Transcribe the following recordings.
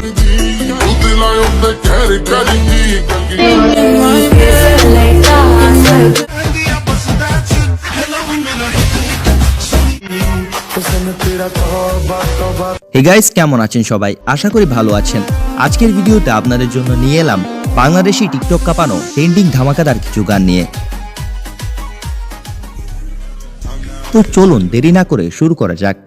Hey guys, কেমন আছেন সবাই? আশা করি ভালো আছেন। আজকের ভিডিওতে আপনাদের জন্য নিয়ে এলাম বাংলাদেশি টিকটক কাঁপানো ট্রেন্ডিং ধামাকাদার কিছু গান নিয়ে। তো চলুন দেরি না করে শুরু করা যাক।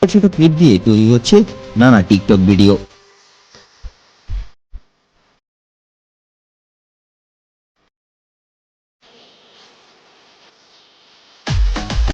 ছোট ক্লিপ দিয়ে তৈরি হচ্ছে নানা টিকটক ভিডিও।